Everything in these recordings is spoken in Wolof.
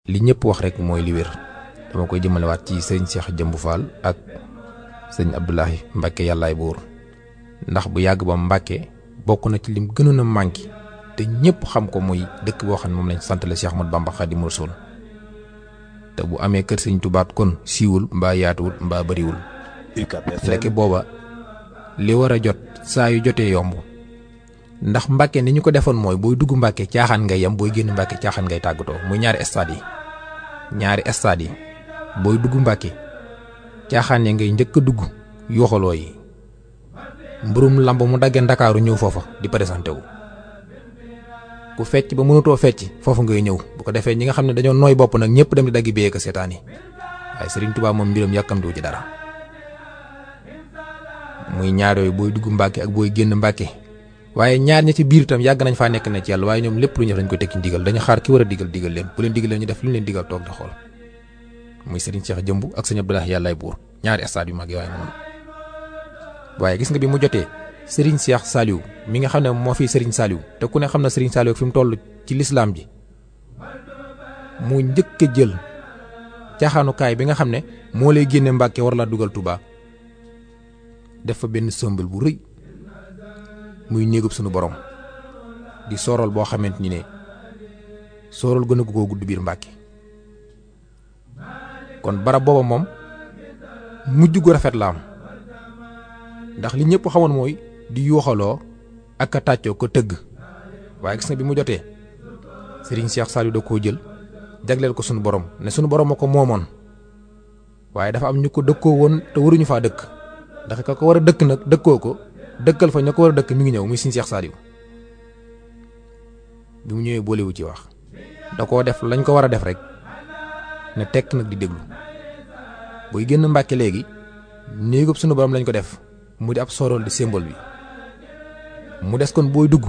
li ñëpp wax rek mooy li wér dama koy jëmalewaat ci sëriñ Cheikh Jëmbu Fall ak sëriñ Abdoulahi Mbacke yàllaay buur ndax bu yàgg ba Mbacke bokk na ci lim gënoon a manqué te ñëpp xam ko muy dëkk boo xam ne moom lañ santale Cheikh Ahmadou Bamba Khadimu Rasul te bu amee kër sëriñ Tuubaa kon siiwul mbaa yaatuwul mbaa bariwul fekk booba li war a jot saa yu jotee yomb ndax Mbacke ni ñu ko defoon mooy booy dugg Mbacke caaxaan ngay yem booy génn Mbacke caaxaan ngay tàggatoo muy ñaari stade yi booy dugg Mbacke caaxaan ya ngay njëkk a dugg yoxaloo yi mburum lamb mu daggee Ndakaaru ñëw foofa di présenté wu ku fecc ba mënutoo fecc foofu ngay ñëw bu ko defee ñi nga xam ne dañoo nooy bopp nag ñëpp dem di daggi biyee ko seetaan yi waaye Serigne Touba moom mbiram yàkkamtuwu ci dara muy ñaar yooyu booy dugg Mbacke ak booy génn Mbacke waaye ñaar ña ci biir itam yàgg nañ faa nekk ne ci yàlla waaye ñoom lépp lu ñu def dañ koy tekki ndigal dañu xaar ki war a digal leen bu leen digalee ñu def lu ñu leen digal toog di xool muy Serigne Cheikh Jëmbu ak sëñ Abdoulahi yàllaay buur ñaari stade yu mag yooyu noonu waaye gis nga bi mu jotee Serigne Cheikh Saliou mi nga xam ne moo fi Serigne Saliou te ku ne xam na Serigne Saliou fi mu toll ci lislaam ji mu njëkk a jël caaxaanukaay bi nga xam ne moo lay génne Mbàkke war laa dugal Touba def fa benn sëmbal bu rëy muy néegub sunu borom di soorol boo xamante ni ne soorol gën a ko gudd biir Mbàkke kon barab booba moom mujj gu rafet la am ndax li ñëpp xamoon mooy di yuuxaloo ak a tàccoo ko tëgg waaye gis na bi mu jotee Serigne Cheikh Saliou da koo jël jagleel ko sunu borom ne sunu borom a ko moomoon waaye dafa am ñu ko dëkkoo woon te waruñu faa dëkk ndax ka ko war a dëkk nag dëkkoo ko dëkkal fa ña ko war a dëkk mi ngi ñëw muy Serigne Cheikh Saliou bi mu ñëwee boolewu ci wax da koo def lañ ko war a def rek ne tekk nag di déglu booy génn Mbàkke léegi néegub sunu borom lañ ko def mu di ab sorol di symbole bi mu des kon booy dugg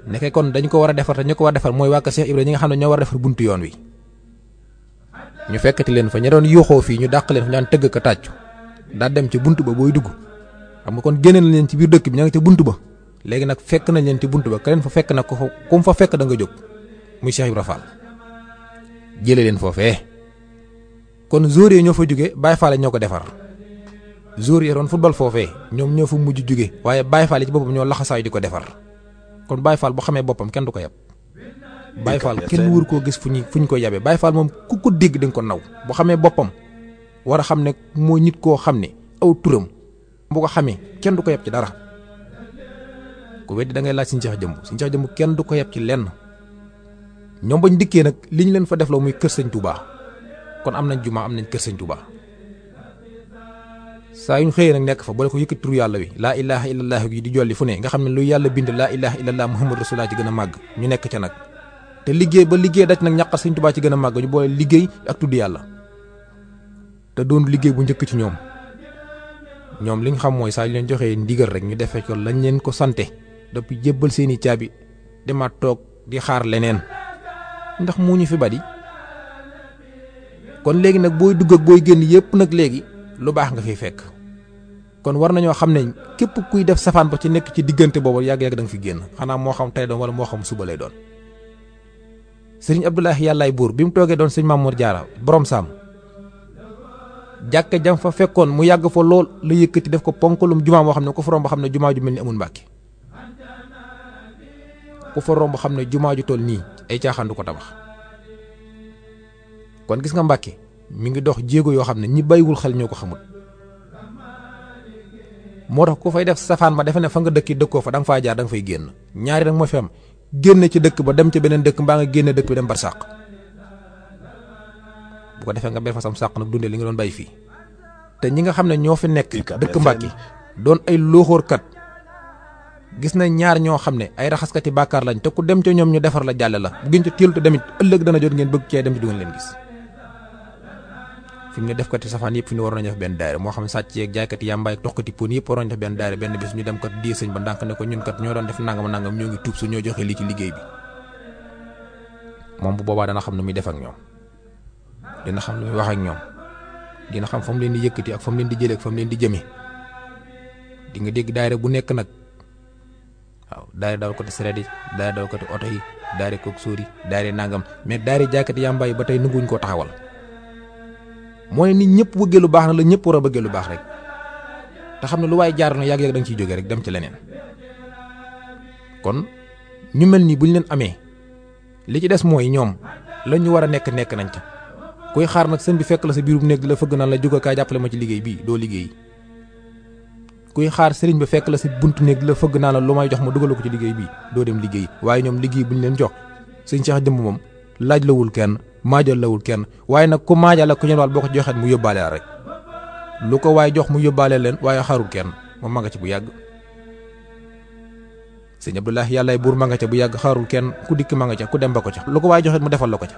nekkee kon dañ ko war a defar te ñu ko war a defar mooy waa Cheikh Ibra ñi nga xam ne ñoo war a defar buntu yoon wi ñu fekkati leen fa ña doon yuuxoo fii ñu dàq leen fa ñaan tëgg ka tàccu daa dem ci buntu ba booy dugg xam nga kon génne nañ leen ci biir dëkk bi ña nga ca buntu ba léegi nag fekk nañ leen ci buntu ba ka leen fa fekk nag ko kum fa fekk da nga jóg muy Cheikh Ibra Fall jëlee leen foofee kon joueurs yi ñoo fa jóge Baye Fall ñoo ko defar joueurs yi doon football foofee ñoom ñoo fa mujj jóge waaye Baye Fall ci boppam ñoo laxasaay di ko defar kon Baye Fall bu xamee boppam kenn du ko yab Baye Fall kenn wër koo gis fu ñu koy yabee Baye Fall moom ku ko dégg di nga ko naw bu xamee boppam war a xam ne mooy nit koo xam ne aw turam bu ko xamee kenn du ko yab ci dara ku weddi da ngay laaj Serigne Cheikh Jëmbu Serigne Cheikh Jëmbu kenn du ko yab ci lenn ñoom bañ dikkee nag li ñu leen fa def la muy kër Sëñ Touba kon am nañ jumaa am nañ kër Sëñ Touba saa yu ñu xëyee nag nekk fa boole ko yëkkati turu yàlla wi laa ilaha illallah yi di jolli fu ne nga xam ne lu yàlla bind laa ilaha illallah muhammadu rasulullah ci gën a màgg ñu nekk ca nag te liggéey ba liggéey daj nag ñàqal Sëñ Touba ci gën a màgg ñu boole liggéey ak tudd yàlla te doon liggéey bu njëkk ci ñoom li ñu xam mooy saa yu leen joxee ndigal rek ñu defee ko lañ leen ko sante depuis jébbal seeni caabi demaat toog di xaar leneen ndax mu ñu fi badi kon léegi nag booy dugg ak booy génn yépp nag léegi lu baax nga fiy fekk kon war nañoo xam ne képp kuy def safaan ba ci nekk ci diggante boobu yàgg-yàgg da nga fi génn xanaa moo xam tey doon wala moo xam suba lay doon Serigne Abdoulahi yàllaay buur bi mu toogee doon sëñ Mamour Diarra borom saam jàkka jam fa fekkoon mu yàgg fa lool la yëkkati def ko ponkalum jumaa moo xam ne ku fa romb xam ne jumaa ju mel ni amul Mbàkke ku fa romb xam ne jumaa ju toll nii ay caaxaan du ko tabax kon gis nga Mbàkke mi ngi dox jéego yoo xam ne ñi bàyyiwul xel ñoo ko xamul moo tax ku fay def safaan ba defe ne fa nga dëkki dëkkoo fa da nga faa jaar da nga fay génn ñaari nag moo fi am génn ci dëkk ba dem ci beneen dëkk mbaa nga génne dëkk bi dem bar sàq bu ko defee nga ber fa sam sàq nag dundee li nga doon bàyyi fii te ñi nga xam ne ñoo fi nekk dëkk Mbàkke doon ay looxóorkat gis na ñaar ñoo xam ne ay raxaskati bàkkaar lañ te ku dem ca ñoom ñu defar la jàlle la bu ngeen ca téelu te demit ëllëg dana jot ngeen bëgg cee dem ci du ngeen leen gis fi mu ne def kati safaan yëpp fi ñu waroon a def benn daayira moo xam ne sàcc yeeg jaaykati yàmbaay ak toxkati pon yëpp waroon def benn daayira benn bis ñu dem kat di sëñ ba ndànk ne ko ñun kat ñoo doon def nangam nangam ñoo ngi tuub su ñoo joxe lii ci liggéey bi moom bu boobaa dana xam ne muy def ak ñoom dina xam ne muy wax ak ñoom dina xam fa mu leen di yëkkati ak fa mu leen di jëlee ak fa mu leen di jëmee di nga dégg daayira bu nekk nag waaw daayira dawal ko ti sareet yi daayira dawal ko ti oto yi daare kook sóori daare nangam mais daare jaaykati yàmbaay ba tey nanguwuñ koo taxawal. moo ne nit ñëpp bëggee lu baax na la ñëpp war a bëggee lu baax rek te xam ne lu waaye jaar na yàgg-yàgg da nga ciy jógee rek dem ci leneen. kon ñu mel nii bu ñu leen amee li ci des mooy ñoom la ñu war a nekk nañ ca kuy xaar nag sëñ bi fekk la sa biirum néeg di la fëgg naan la jóge kaa jàppale ma ci liggéey bii doo liggéey. kuy xaar sëriñ bi fekk la si buntu néeg di la fëgg naan la lu may jox ma dugal ko ci liggéey bii doo dem liggéey. waaye ñoom liggéey bu ñu leen jox sëñ Cheikh Jëmb moom laaj lawul kenn maajal lawul kenn waaye nag ku maajal ak ku ñeen wàll boo ko joxeet mu yóbbaale la rek lu ko waaye jox mu yóbbaale leen waaye xaarul kenn moom ma nga ci bu yàgg. sëñ Abdoulahi yàllaay buur ma nga ca bu yàgg xaarul kenn ku dikk ma nga ca ku dem ba ko ca lu ko waaye joxeet mu defal la ko ca.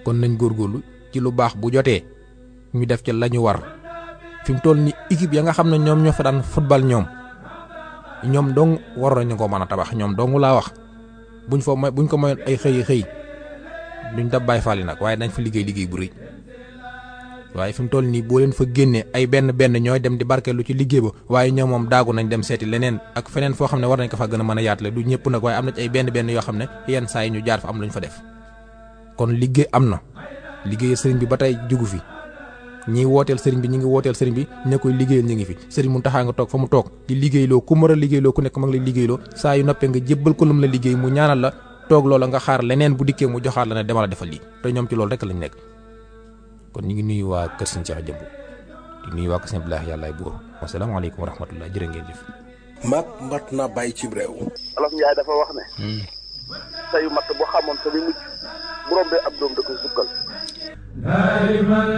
kon nañ góorgóorlu ci lu baax bu jotee ñu def ca la ñu war fi mu toll ni équipe ya nga xam ne ñoom ñoo fa daan football ñoom dong war nañu ko mën a tabax ñoom dong laa wax buñ ko mayoon ay xëy duñ dab bàyyi faali nag waaye dañ fa liggéey bu rëy waaye fi mu toll nii boo leen fa génnee ay benn ñooy dem di barkeelu ci liggéey ba waaye ñoom moom daagu nañ dem seeti leneen ak feneen foo xam ne war nañ ko fa gën a mën a yaatale du ñëpp nag waaye am na ci ay benn yoo xam ne yenn saa yi ñu jaar fa am luñ fa def. kon liggéey am na liggéey sëriñ bi ba tey jugu fi ñiy wooteel sëriñ bi ñi ngi wooteel sëriñ bi ña koy liggéeyal ñi ngi fi sëriñ Muntaxa nga toog fa mu toog di liggéeyloo ku mar a liggéeyloo ku nekk ma ngi lay liggéeyloo saa yu noppee nga jébbal ko lum la liggéey mu ñaanal la toog loola nga xaar leneen bu dikkee mu joxaat la ne demal a defal lii te ñoom ci loolu rek lañ nekk. kon ñu ngi nuyu waa kër sëriñ Cheikh Jëmb di nuyu waa kër sëriñ Abdoulahi yàllaay buur asalaamaaleykum wa rahmatullah jërë ngeen jëf. mat na bàyyi ci réew. Olof Njaay dafa wax ne. sayu mat bu xamoon sa bi mujj bu rombee ab doom da koy sukkal. daayiman